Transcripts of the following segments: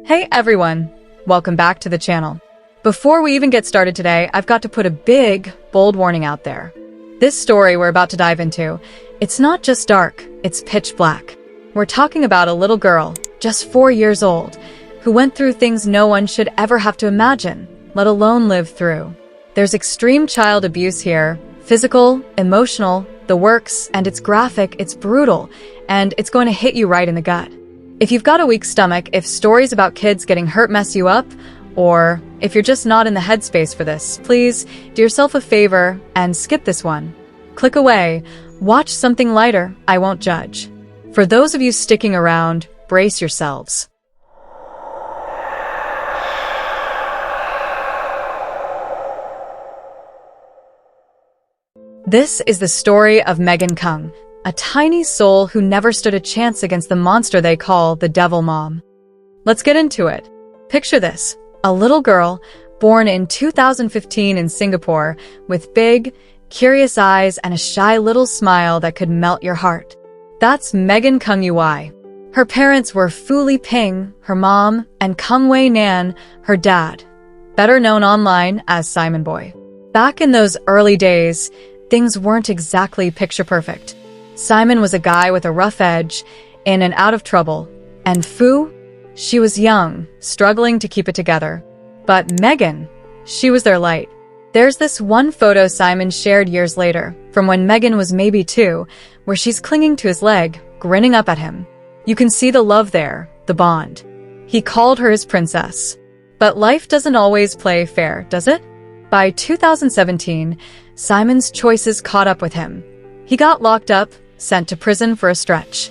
Hey everyone, welcome back to the channel. Before we even get started today, I've got to put a big, bold warning out there. This story we're about to dive into, it's not just dark, it's pitch black. We're talking about a little girl, just 4 years old, who went through things no one should ever have to imagine, let alone live through. There's extreme child abuse here, physical, emotional, the works, and it's graphic, it's brutal, and it's going to hit you right in the gut. If you've got a weak stomach, if stories about kids getting hurt mess you up, or if you're just not in the headspace for this, please do yourself a favor and skip this one. Click away, watch something lighter, I won't judge. For those of you sticking around, brace yourselves. This is the story of Khung, a tiny soul who never stood a chance against the monster they call the Devil Mom. Let's get into it. Picture this, a little girl born in 2015 in Singapore with big, curious eyes and a shy little smile that could melt your heart. That's Khung Ui. Her parents were Fu Li Ping, her mom, and Kung Wei Nan, her dad, better known online as Simon Boy. Back in those early days, things weren't exactly picture perfect. Simon was a guy with a rough edge, in and out of trouble, and Fu, she was young, struggling to keep it together. But Megan, she was their light. There's this one photo Simon shared years later, from when Megan was maybe 2, where she's clinging to his leg, grinning up at him. You can see the love there, the bond. He called her his princess. But life doesn't always play fair, does it? By 2017, Simon's choices caught up with him. He got locked up, sent to prison for a stretch.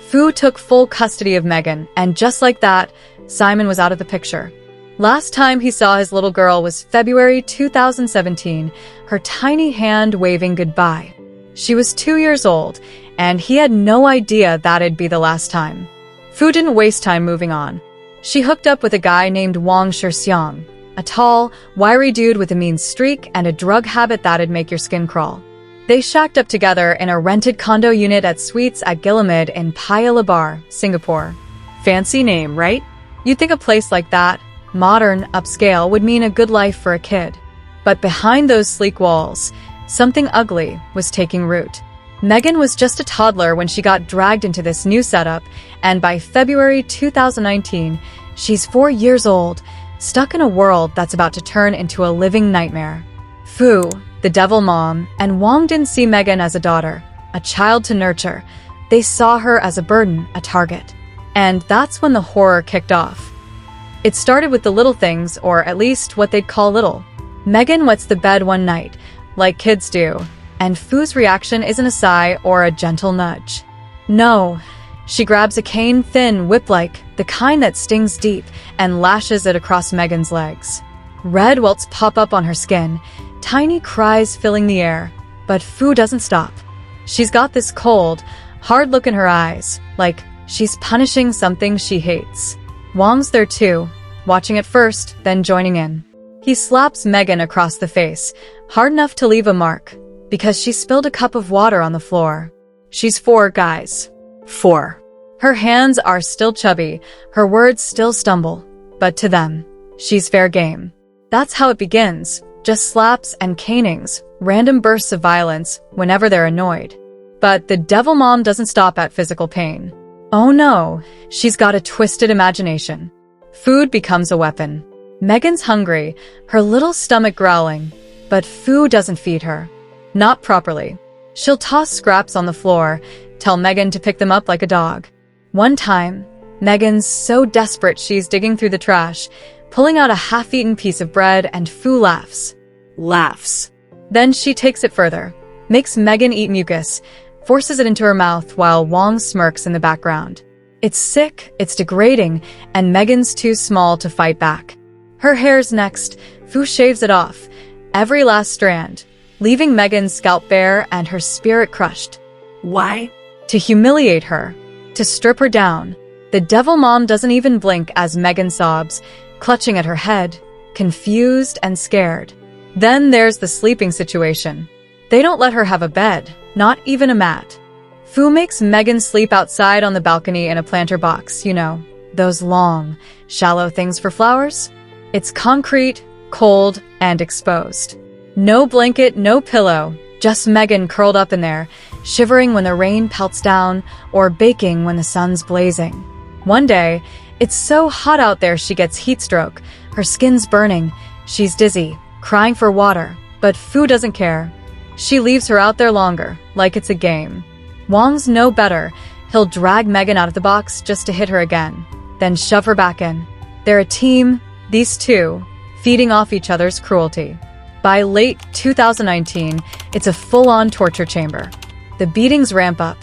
Fu took full custody of Megan, and just like that, Simon was out of the picture. Last time he saw his little girl was February 2017, her tiny hand waving goodbye. She was 2 years old, and he had no idea that'd be the last time. Fu didn't waste time moving on. She hooked up with a guy named Wong Xiang, a tall, wiry dude with a mean streak and a drug habit that'd make your skin crawl. They shacked up together in a rented condo unit at Suites at Gillamid in Paya Lebar, Singapore. Fancy name, right? You'd think a place like that, modern, upscale, would mean a good life for a kid. But behind those sleek walls, something ugly was taking root. Megan was just a toddler when she got dragged into this new setup, and by February 2019, she's 4 years old, stuck in a world that's about to turn into a living nightmare. Fu, the Devil Mom, and Wong didn't see Megan as a daughter, a child to nurture. They saw her as a burden, a target. And that's when the horror kicked off. It started with the little things, or at least what they'd call little. Megan wets the bed one night, like kids do, and Fu's reaction isn't a sigh or a gentle nudge. No, she grabs a cane, thin, whip-like, the kind that stings deep, and lashes it across Megan's legs. Red welts pop up on her skin, tiny cries filling the air, but Fu doesn't stop. She's got this cold, hard look in her eyes, like she's punishing something she hates. Wong's there too, watching at first, then joining in. He slaps Megan across the face, hard enough to leave a mark, because she spilled a cup of water on the floor. She's 4, guys. 4. Her hands are still chubby, her words still stumble, but to them, she's fair game. That's how it begins, just slaps and canings, random bursts of violence whenever they're annoyed. But the Devil Mom doesn't stop at physical pain. Oh no, she's got a twisted imagination. Food becomes a weapon. Megan's hungry, her little stomach growling, but Fu doesn't feed her. Not properly. She'll toss scraps on the floor, tell Megan to pick them up like a dog. One time, Megan's so desperate she's digging through the trash, pulling out a half-eaten piece of bread, and Fu laughs. Laughs. Then she takes it further, makes Megan eat mucus, forces it into her mouth while Wong smirks in the background. It's sick, it's degrading, and Megan's too small to fight back. Her hair's next. Fu shaves it off, every last strand, leaving Megan's scalp bare and her spirit crushed. Why? To humiliate her, to strip her down. The Devil Mom doesn't even blink as Megan sobs, clutching at her head, confused and scared. Then there's the sleeping situation. They don't let her have a bed, not even a mat. Fu makes Megan sleep outside on the balcony in a planter box, Those long, shallow things for flowers? It's concrete, cold, and exposed. No blanket, no pillow, just Megan curled up in there, shivering when the rain pelts down or baking when the sun's blazing. One day, it's so hot out there she gets heat stroke. Her skin's burning. She's dizzy, crying for water, but Fu doesn't care. She leaves her out there longer, like it's a game. Wong's no better. He'll drag Megan out of the box just to hit her again, then shove her back in. They're a team, these two, feeding off each other's cruelty. By late 2019, it's a full-on torture chamber. The beatings ramp up.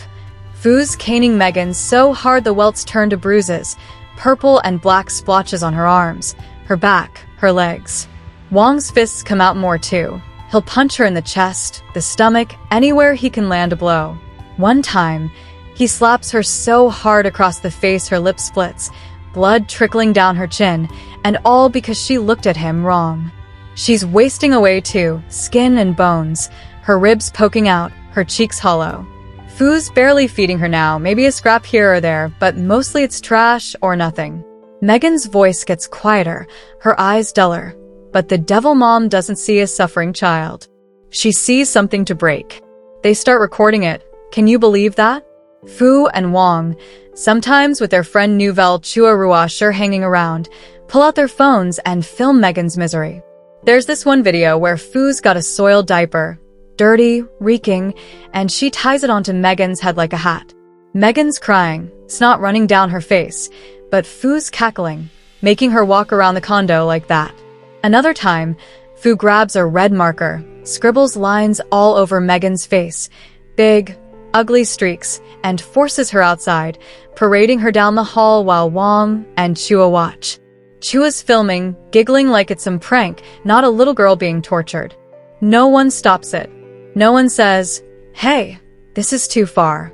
Fu's caning Megan so hard the welts turn to bruises, purple and black splotches on her arms, her back, her legs. Wong's fists come out more too. He'll punch her in the chest, the stomach, anywhere he can land a blow. One time, he slaps her so hard across the face her lip splits, blood trickling down her chin, and all because she looked at him wrong. She's wasting away too, skin and bones, her ribs poking out, her cheeks hollow. Fu's barely feeding her now, maybe a scrap here or there, but mostly it's trash or nothing. Megan's voice gets quieter, her eyes duller, but the devil mom doesn't see a suffering child. She sees something to break. They start recording it. Can you believe that? Fu and Wong, sometimes with their friend Nouvelle Chua Rua sure hanging around, pull out their phones and film Megan's misery. There's this one video where Fu's got a soiled diaper, dirty, reeking, and she ties it onto Megan's head like a hat. Megan's crying, snot running down her face, but Fu's cackling, making her walk around the condo like that. Another time, Fu grabs a red marker, scribbles lines all over Megan's face, big, ugly streaks, and forces her outside, parading her down the hall while Wong and Chua watch. Chua's filming, giggling like it's some prank, not a little girl being tortured. No one stops it. No one says, "Hey, this is too far."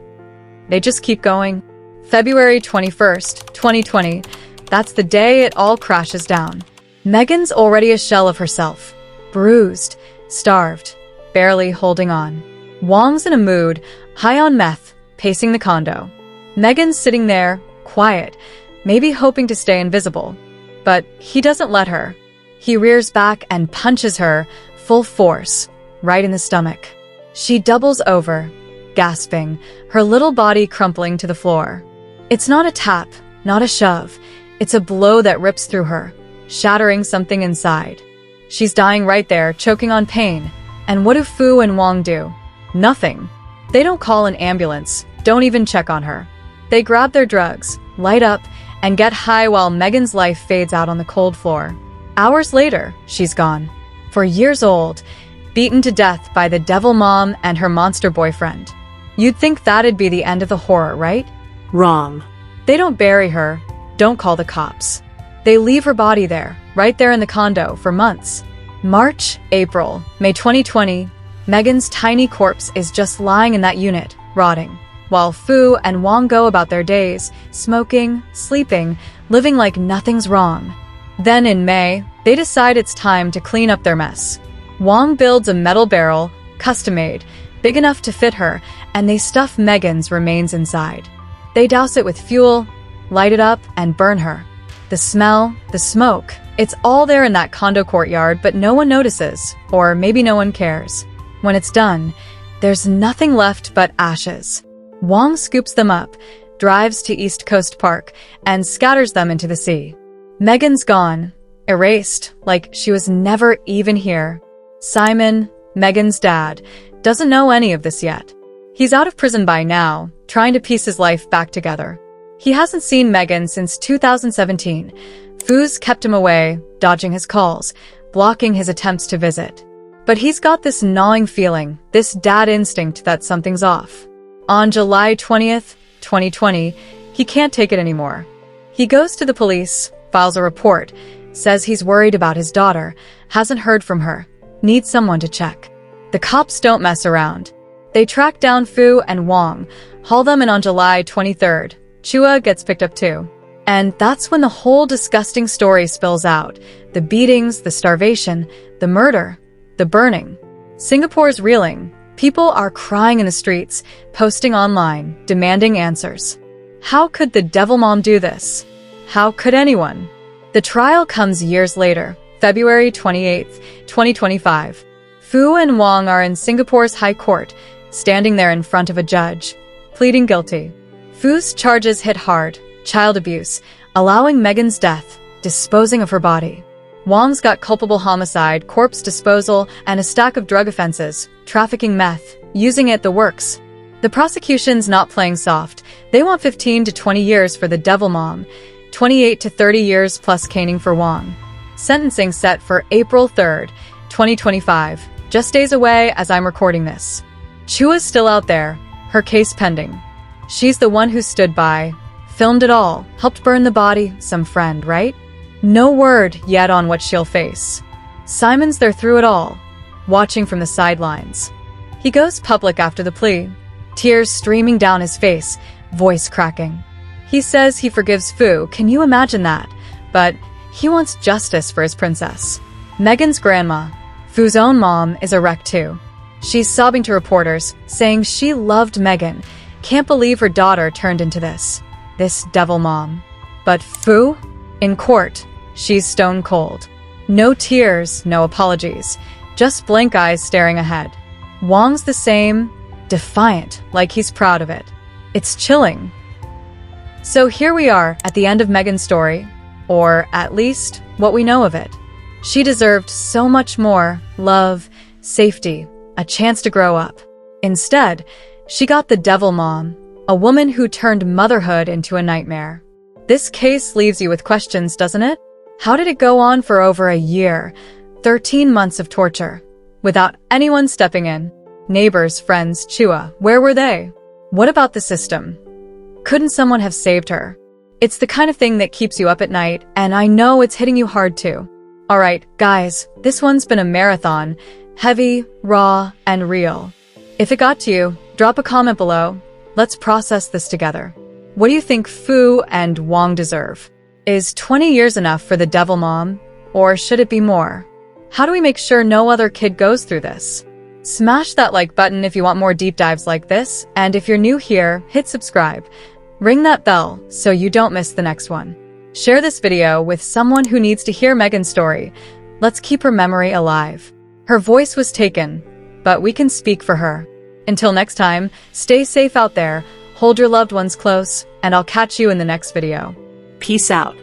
They just keep going. February 21st, 2020, that's the day it all crashes down. Megan's already a shell of herself, bruised, starved, barely holding on. Wong's in a mood, high on meth, pacing the condo. Megan's sitting there, quiet, maybe hoping to stay invisible. But he doesn't let her. He rears back and punches her, full force, right in the stomach. She doubles over, gasping, her little body crumpling to the floor. It's not a tap, not a shove. It's a blow that rips through her, shattering something inside. She's dying right there, choking on pain. And what do Fu and Wong do? Nothing. They don't call an ambulance, don't even check on her. They grab their drugs, light up, and get high while Megan's life fades out on the cold floor. Hours later, she's gone. 4 years old, beaten to death by the devil mom and her monster boyfriend. You'd think that'd be the end of the horror, right? Wrong. They don't bury her, don't call the cops. They leave her body there, right there in the condo, for months. March, April, May 2020, Megan's tiny corpse is just lying in that unit, rotting, while Fu and Wong go about their days, smoking, sleeping, living like nothing's wrong. Then in May, they decide it's time to clean up their mess. Wong builds a metal barrel, custom-made, big enough to fit her, and they stuff Megan's remains inside. They douse it with fuel, light it up, and burn her. The smell, the smoke, it's all there in that condo courtyard, but no one notices, or maybe no one cares. When it's done, there's nothing left but ashes. Wong scoops them up, drives to East Coast Park, and scatters them into the sea. Megan's gone, erased, like she was never even here. Simon, Megan's dad, doesn't know any of this yet. He's out of prison by now, trying to piece his life back together. He hasn't seen Megan since 2017. Fu's kept him away, dodging his calls, blocking his attempts to visit. But he's got this gnawing feeling, this dad instinct that something's off. On July 20th, 2020, he can't take it anymore. He goes to the police, files a report, says he's worried about his daughter, hasn't heard from her, needs someone to check. The cops don't mess around. They track down Fu and Wong, haul them in on July 23rd. Chua gets picked up too. And that's when the whole disgusting story spills out. The beatings, the starvation, the murder, the burning. Singapore's reeling. People are crying in the streets, posting online, demanding answers. How could the devil mom do this? How could anyone? The trial comes years later, February 28th, 2025. Fu and Wong are in Singapore's High Court, standing there in front of a judge, pleading guilty. Fu's charges hit hard: child abuse, allowing Megan's death, disposing of her body. Wong's got culpable homicide, corpse disposal, and a stack of drug offenses, trafficking meth, using it the works. The prosecution's not playing soft. They want 15 to 20 years for the devil mom, 28 to 30 years plus caning for Wong. Sentencing set for April 3rd, 2025, just days away as I'm recording this. Chua's still out there, her case pending. She's the one who stood by, filmed it all, helped burn the body, some friend, right? No word yet on what she'll face. Simon's there through it all, watching from the sidelines. He goes public after the plea, tears streaming down his face, voice cracking. He says he forgives Fu, can you imagine that? But he wants justice for his princess. Megan's grandma, Fu's own mom, is a wreck too. She's sobbing to reporters, saying she loved Megan, can't believe her daughter turned into this devil mom. But Fu? In court, she's stone cold. No tears, no apologies, just blank eyes staring ahead. Wong's the same, defiant, like he's proud of it. It's chilling. So here we are at the end of Megan's story, or at least what we know of it. She deserved so much more: love, safety, a chance to grow up. Instead, she got the devil mom, a woman who turned motherhood into a nightmare. This case leaves you with questions, doesn't it? How did it go on for over a year, 13 months of torture, without anyone stepping in? Neighbors, friends, Chua, where were they? What about the system? Couldn't someone have saved her? It's the kind of thing that keeps you up at night, and I know it's hitting you hard too. Alright, guys, this one's been a marathon, heavy, raw, and real. If it got to you, drop a comment below. Let's process this together. What do you think Fu and Wong deserve? Is 20 years enough for the devil mom, or should it be more? How do we make sure no other kid goes through this? Smash that like button if you want more deep dives like this, and if you're new here, hit subscribe. Ring that bell so you don't miss the next one. Share this video with someone who needs to hear Megan's story. Let's keep her memory alive. Her voice was taken, but we can speak for her. Until next time, stay safe out there, hold your loved ones close, and I'll catch you in the next video. Peace out.